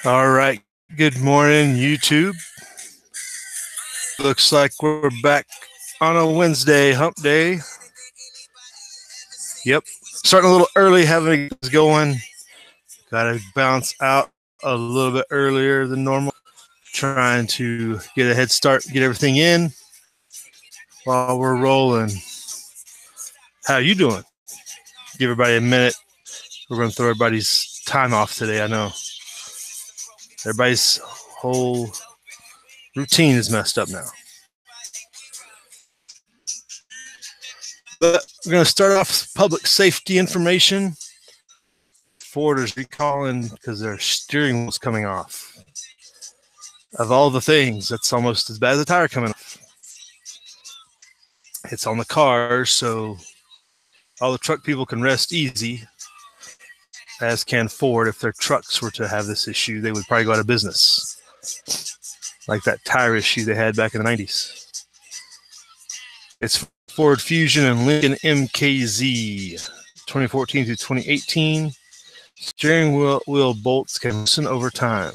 All right. Good morning, YouTube. Looks like we're back on a Wednesday, hump day. Yep. Starting a little early, having it going. Got to bounce out a little bit earlier than normal. Trying to get a head start, get everything in while we're rolling. How you doing? Give everybody a minute. We're going to throw everybody's time off today, I know. Everybody's whole routine is messed up now. But we're going to start off with public safety information. Ford is recalling because their steering wheel's coming off. Of all the things, that's almost as bad as a tire coming off. It's on the cars, so all the truck people can rest easy, as can Ford. If their trucks were to have this issue, they would probably go out of business, like that tire issue they had back in the 90s. It's Ford Fusion and Lincoln MKZ 2014 through 2018. Steering wheel bolts can loosen over time.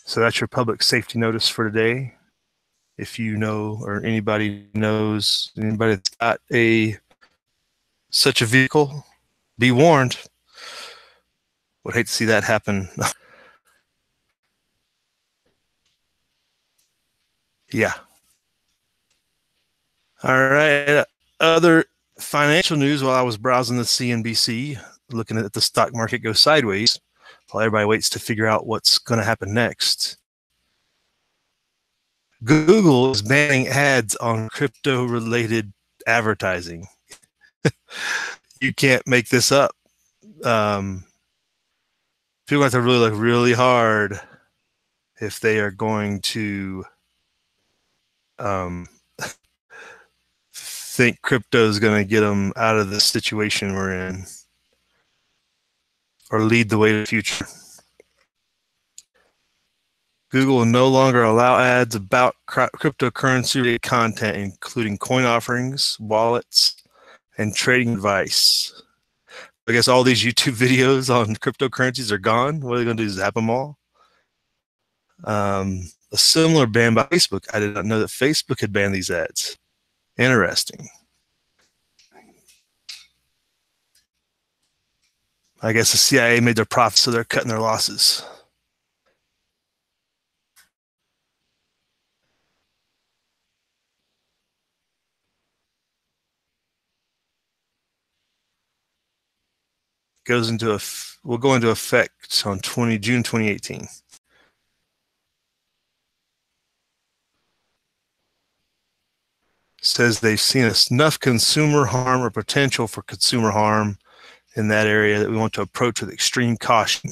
So that's your public safety notice for today. If you know, or anybody knows, anybody that's got such a vehicle, be warned. Would hate to see that happen. Yeah. All right. Other financial news while I was browsing the CNBC, looking at the stock market go sideways, while everybody waits to figure out what's going to happen next. Google is banning ads on crypto-related advertising. You can't make this up. People have to really look really hard if they are going to think crypto is going to get them out of the situation we're in or lead the way to the future. Google will no longer allow ads about cryptocurrency content, including coin offerings, wallets, and trading advice. I guess all these YouTube videos on cryptocurrencies are gone. What are they going to do? Zap them all? A similar ban by Facebook. I did not know that Facebook had banned these ads. Interesting. I guess the CIA made their profits, so they're cutting their losses. Will go into effect on June 2018. Says they've seen enough consumer harm or potential for consumer harm in that area that we want to approach with extreme caution.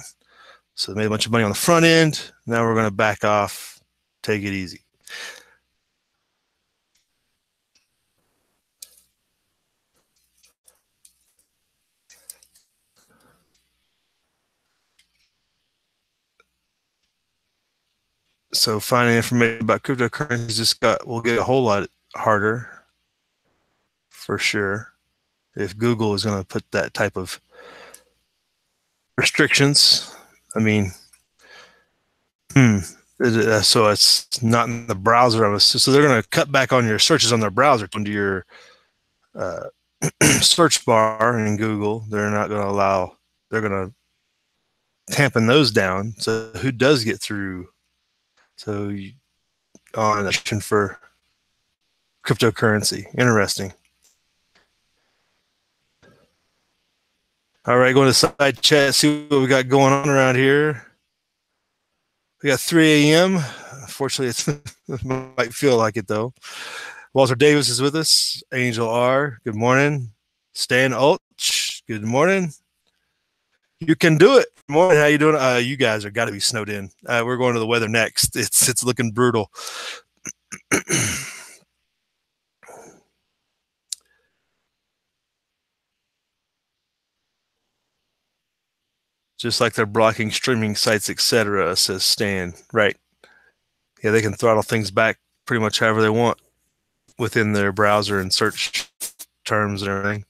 So they made a bunch of money on the front end. Now we're going to back off, take it easy. So finding information about cryptocurrencies will get a whole lot harder, for sure, if Google is going to put that type of restrictions. I mean, so it's not in the browser. So they're going to cut back on your searches on their browser into your search bar in Google. They're not going to allow. They're going to tamping those down. So who does get through? So on an action for cryptocurrency. Interesting. All right, going to side chat, see what we got going on around here. We got 3 a.m. Unfortunately, it might feel like it, though. Walter Davis is with us. Angel R., good morning. Stan Ulch, good morning. You can do it. Good morning. How you doing? You guys are got to be snowed in. We're going to the weather next. It's looking brutal. Just like they're blocking streaming sites, etc., says Stan. Right. Yeah, they can throttle things back pretty much however they want within their browser and search terms and everything.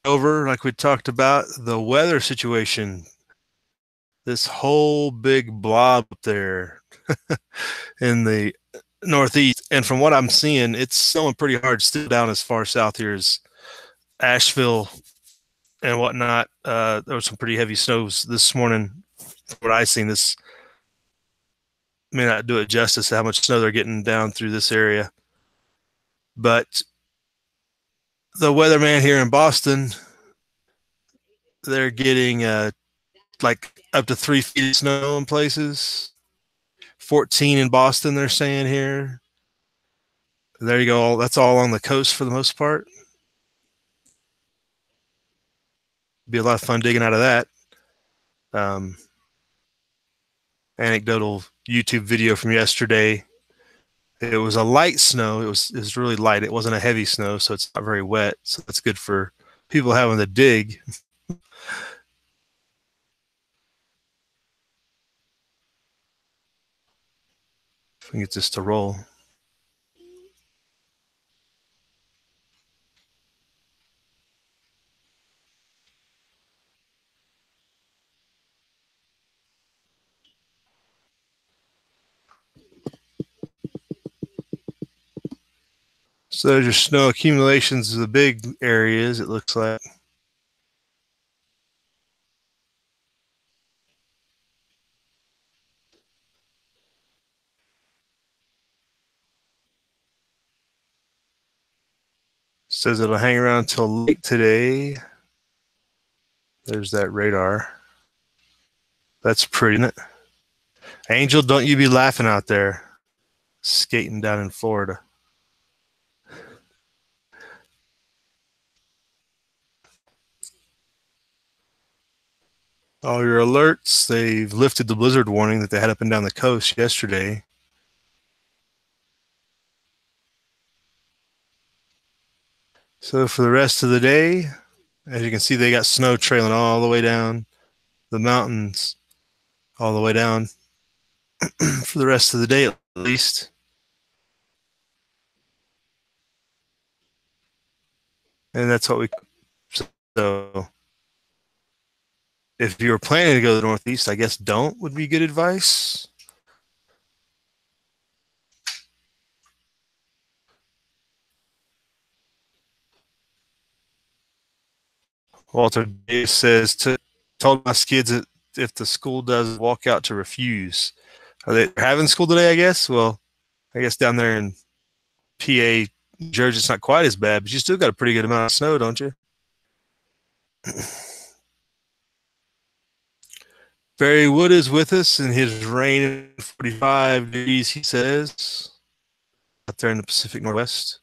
over, like we talked about, the weather situation. This whole big blob up there in the northeast. And from what I'm seeing, it's snowing pretty hard still down as far south here as Asheville and whatnot. There was some pretty heavy snows this morning. From what I've seen, this may not do it justice how much snow they're getting down through this area. But the weatherman here in Boston, they're getting like up to 3 feet of snow in places. 14 in Boston, they're saying here. There you go. That's all on the coast for the most part. Be a lot of fun digging out of that. Anecdotal YouTube video from yesterday. It was a light snow. It was really light. It wasn't a heavy snow, so it's not very wet. So that's good for people having to dig. If we can get this to roll. So there's your snow accumulations of the big areas, it looks like. Says it'll hang around till late today. There's that radar. That's pretty, isn't it? Angel, don't you be laughing out there skating down in Florida. All your alerts, they've lifted the blizzard warning that they had up and down the coast yesterday. So for the rest of the day, as you can see, they got snow trailing all the way down the mountains, all the way down for the rest of the day at least. And that's what we, so if you're planning to go to the Northeast, I guess don't would be good advice. Walter Davis says, told my kids that if the school does walk out to refuse. Are they having school today, I guess? Well, I guess down there in PA, Georgia, it's not quite as bad, but you still got a pretty good amount of snow, don't you? Barry Wood is with us in his rain 45 degrees, he says, out there in the Pacific Northwest.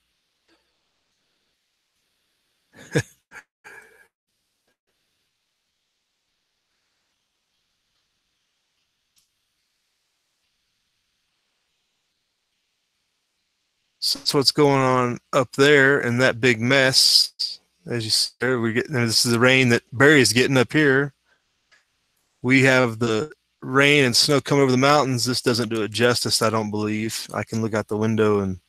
So that's what's going on up there in that big mess. As you see, we're getting this is the rain that Barry is getting up here. We have the rain and snow come over the mountains. This doesn't do it justice, I don't believe. I can look out the window and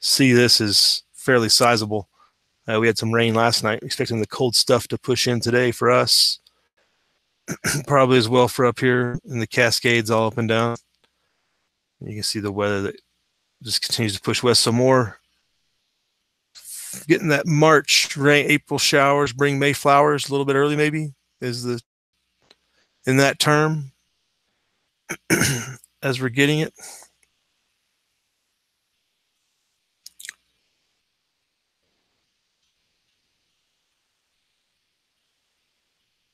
see this is fairly sizable. We had some rain last night, expecting the cold stuff to push in today for us. Probably as well for up here in the Cascades all up and down. You can see the weather that just continues to push west some more. Getting that March rain, April showers, bring May flowers a little bit early maybe is the in that term as we're getting it.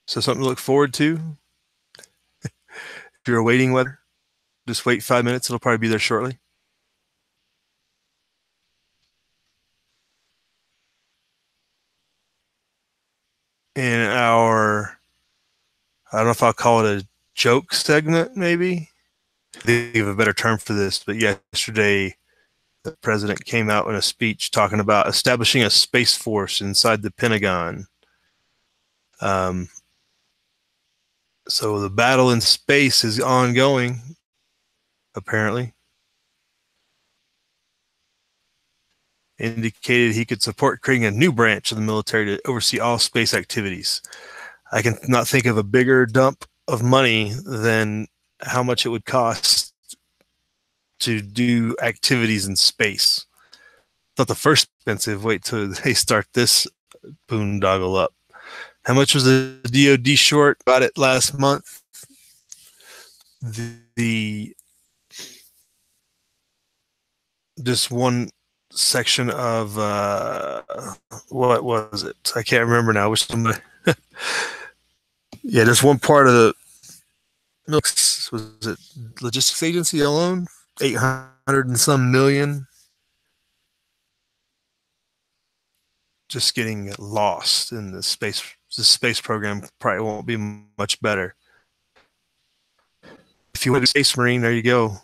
So something to look forward to. If you're awaiting weather, just wait 5 minutes. It'll probably be there shortly. In our, I don't know if I'll call it a joke segment, maybe. They have a better term for this, but yesterday the president came out in a speech talking about establishing a space force inside the Pentagon. So the battle in space is ongoing, apparently. indicated he could support creating a new branch of the military to oversee all space activities. I can not think of a bigger dump of money than how much it would cost to do activities in space. Not the first expensive. Wait till they start this boondoggle up. How much was the DoD short? Got it last month. The just one section of what was it? I can't remember now. I wish somebody. Yeah, just one part of the was it logistics agency alone? 800 and some million. Just getting lost in the space. The space program probably won't be much better. If you want to be a space marine, there you go.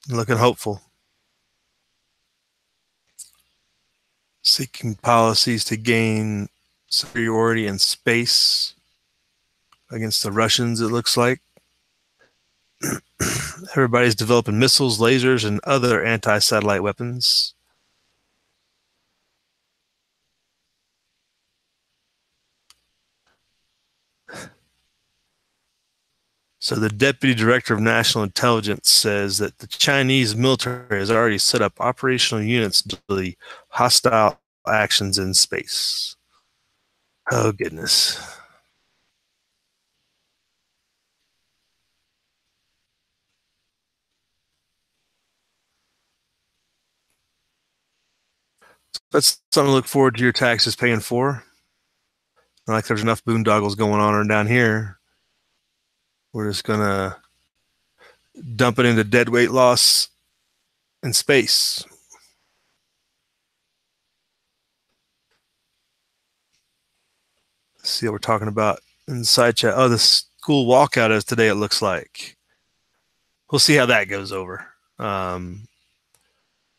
Looking hopeful. Seeking policies to gain superiority in space against the Russians, it looks like. Everybody's developing missiles, lasers, and other anti-satellite weapons. So the deputy director of national intelligence says that the Chinese military has already set up operational units to the hostile actions in space. Oh, goodness. That's something to look forward to your taxes paying for. Not like there's enough boondoggles going on down here. We're just going to dump it into dead weight loss in space. Let's see what we're talking about inside chat. Oh, the school walkout is today, it looks like. We'll see how that goes over.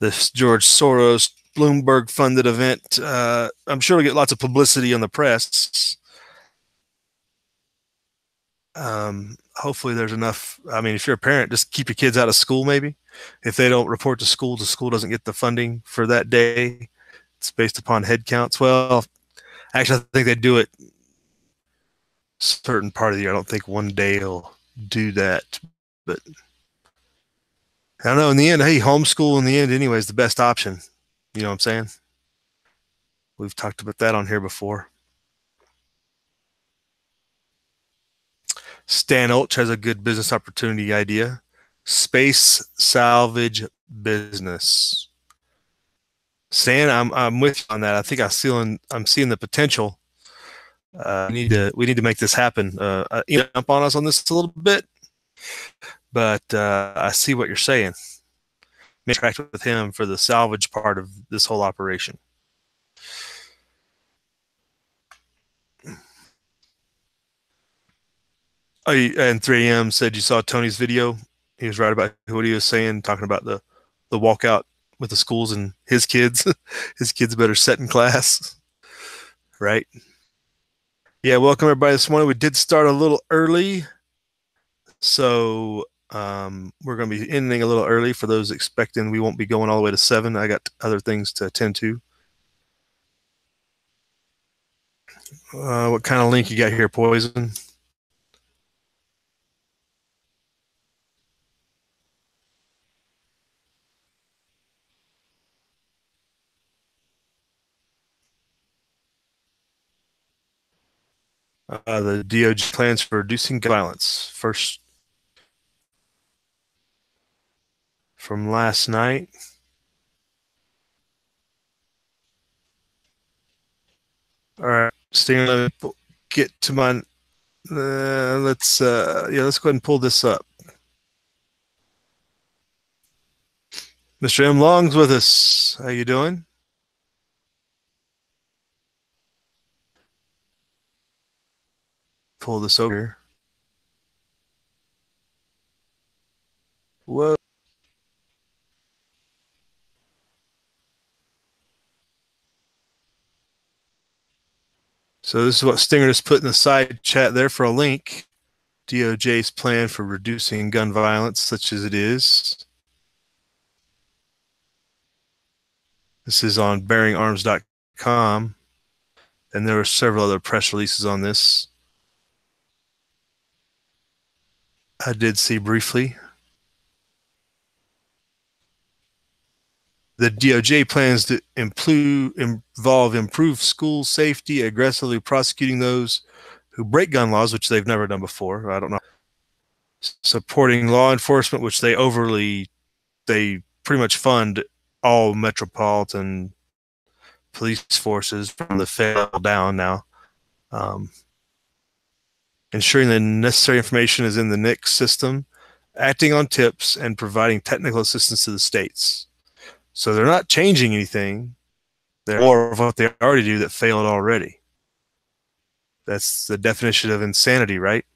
This George Soros Bloomberg funded event. I'm sure we'll get lots of publicity on the press. Hopefully there's enough. I mean, if you're a parent, just keep your kids out of school, maybe. If they don't report to school, the school doesn't get the funding for that day. It's based upon head counts. Well, actually, I think they do it certain part of the year. I don't think one day will do that. But I don't know. In the end, hey, homeschool in the end anyway is the best option. You know what I'm saying? We've talked about that on here before. Stan Ulch has a good business opportunity idea. Space salvage business. Stan, I'm with you on that. I think I'm seeing the potential. We need to make this happen. Jump on us on this a little bit, but I see what you're saying. Maybe interact with him for the salvage part of this whole operation. Oh, and 3AM said you saw Tony's video. He was right about what he was saying, talking about the walkout with the schools and his kids. His kids better set in class, right? Yeah, welcome everybody this morning. We did start a little early, so we're going to be ending a little early for those expecting we won't be going all the way to 7. I got other things to attend to. What kind of link you got here, Poison? The DOJ plans for reducing violence. First from last night. All right, Stinger, let me get to my. Let's go ahead and pull this up. Mr. M. Long's with us. How you doing? Pull this over here. Whoa. So this is what Stinger just put in the side chat there for a link. DOJ's plan for reducing gun violence, such as it is. This is on bearingarms.com, and there were several other press releases on this. I did see briefly. The DOJ plans to involve improved school safety, aggressively prosecuting those who break gun laws, which they've never done before. I don't know. Supporting law enforcement, which they pretty much fund all metropolitan police forces from the federal down now. Um, Ensuring the necessary information is in the NICS system, acting on tips, and providing technical assistance to the states. So they're not changing anything. They're more of what they already do that failed already. That's the definition of insanity, right?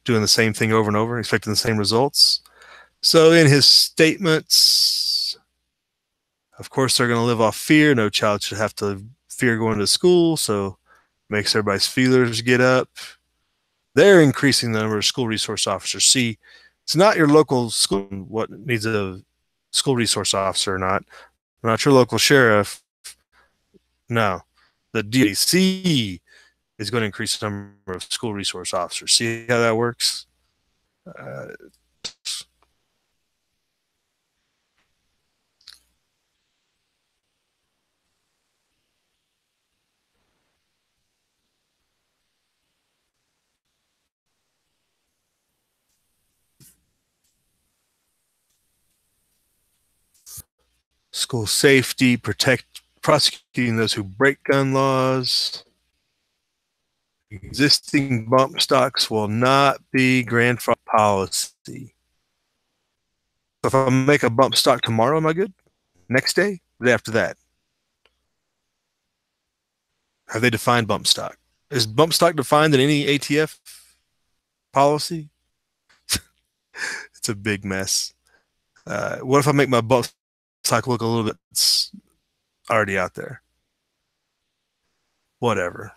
Doing the same thing over and over, expecting the same results. So in his statements, of course, they're going to live off fear. No child should have to fear going to school. So makes everybody's feelers get up. They're increasing the number of school resource officers. See, it's not your local school what needs a school resource officer or not your local sheriff. No, the DAC is going to increase the number of school resource officers. See how that works? School safety, prosecuting those who break gun laws. Existing bump stocks will not be grandfathered policy. If I make a bump stock tomorrow, am I good? Next day? The day after that? Have they defined bump stock? Is bump stock defined in any ATF policy? It's a big mess. What if I make my bump stock look a little bit already out there? Whatever.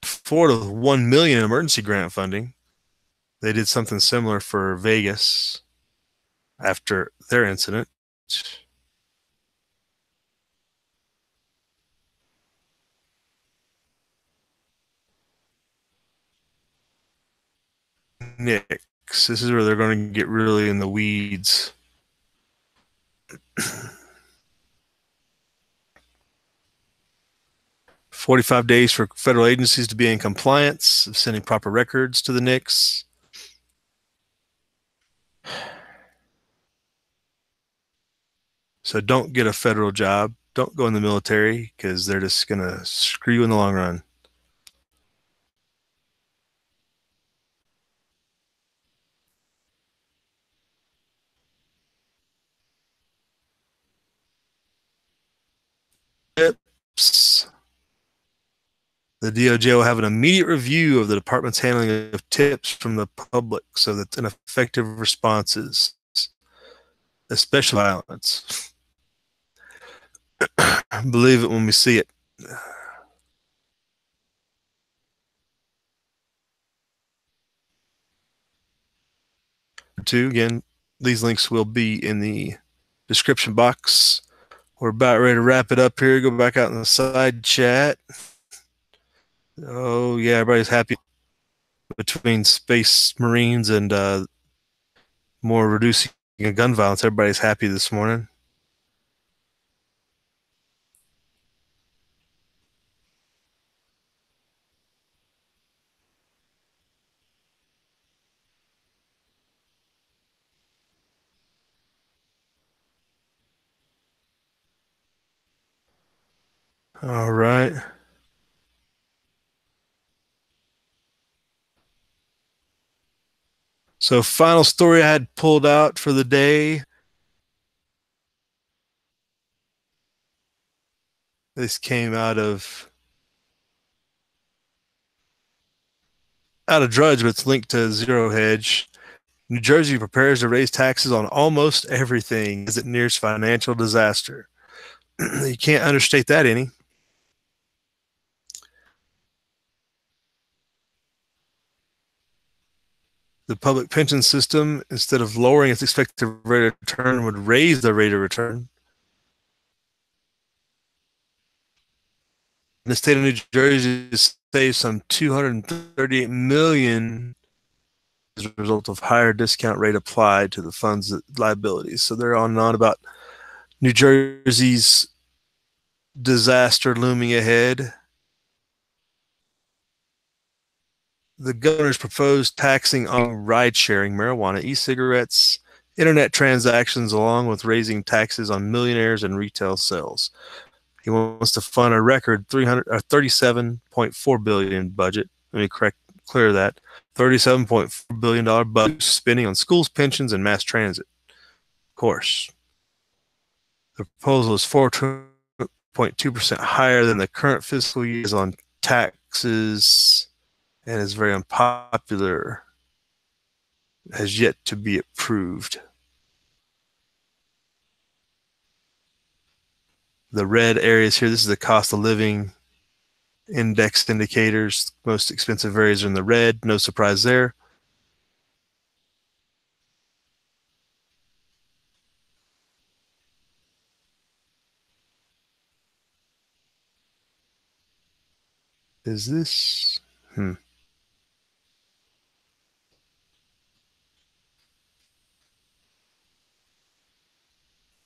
Florida with $1 million emergency grant funding. They did something similar for Vegas after their incident. NICS. This is where they're going to get really in the weeds. 45 days for federal agencies to be in compliance of sending proper records to the NICS. So don't get a federal job. Don't go in the military because they're just going to screw you in the long run. Tips. The DOJ will have an immediate review of the department's handling of tips from the public so that an effective responses, especially violence. Believe it when we see it. Again, these links will be in the description box. We're about ready to wrap it up here. Go back out in the side chat. Oh, yeah, everybody's happy between Space Marines and more reducing gun violence. Everybody's happy this morning. All right. So, final story I had pulled out for the day. This came out of Drudge, but it's linked to Zero Hedge. New Jersey prepares to raise taxes on almost everything as it nears financial disaster. You can't understate that any. The public pension system, instead of lowering its expected rate of return, would raise the rate of return. The state of New Jersey saved some $238 million as a result of higher discount rate applied to the fund's liabilities. So they're on and on about New Jersey's disaster looming ahead. The governor's proposed taxing on ride-sharing, marijuana, e-cigarettes, internet transactions, along with raising taxes on millionaires and retail sales. He wants to fund a record $37.4 billion budget. Let me clear that. $37.4 billion budget spending on schools, pensions, and mass transit. Of course. The proposal is 4.2% higher than the current fiscal years on taxes and is very unpopular, has yet to be approved. The red areas here, this is the cost of living index indicators. Most expensive areas are in the red. No surprise there. Is this?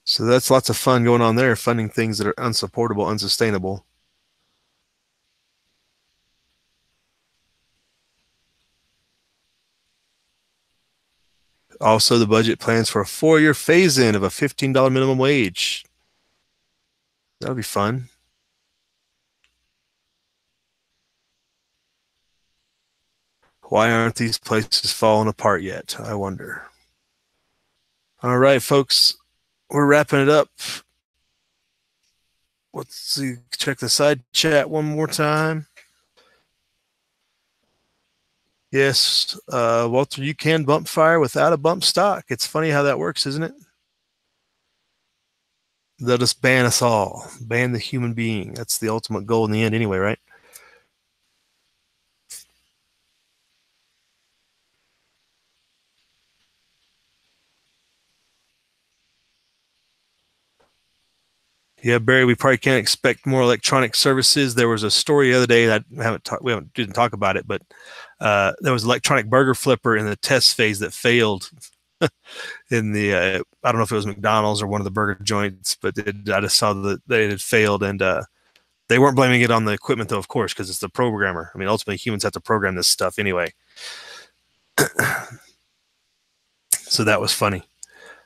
So that's lots of fun going on there, funding things that are unsupportable, unsustainable. Also, the budget plans for a 4-year phase-in of a $15 minimum wage. That'll be fun. Why aren't these places falling apart yet? I wonder. All right, folks, we're wrapping it up. Let's see, check the side chat one more time. Yes, Walter, you can bump fire without a bump stock. It's funny how that works, isn't it? They'll just ban us all, ban the human being. That's the ultimate goal in the end anyway, right? Yeah, Barry, we probably can't expect more electronic services. There was a story the other day that we didn't talk about it, but there was an electronic burger flipper in the test phase that failed in the I don't know if it was McDonald's or one of the burger joints, but I just saw that it had failed, and they weren't blaming it on the equipment though, of course, because it's the programmer. I mean, ultimately humans have to program this stuff anyway. So that was funny.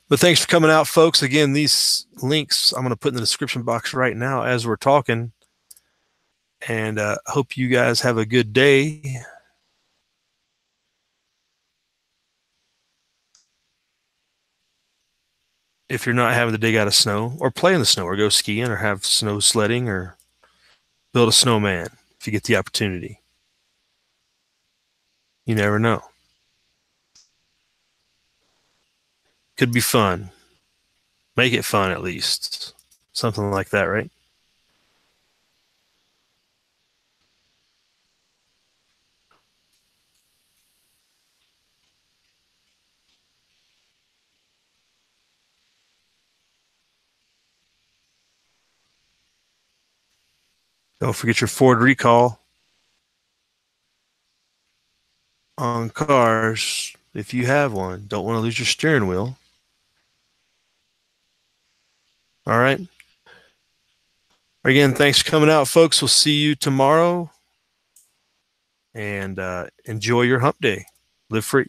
But thanks for coming out, folks. Again, these links I'm going to put in the description box right now as we're talking. And hope you guys have a good day. If you're not having to dig out of snow or play in the snow or go skiing or have snow sledding or build a snowman if you get the opportunity. You never know. Could be fun. Make it fun at least. Something like that, right? Don't forget your Ford recall on cars if you have one. Don't want to lose your steering wheel. All right. Again, thanks for coming out, folks. We'll see you tomorrow. And enjoy your hump day. Live free.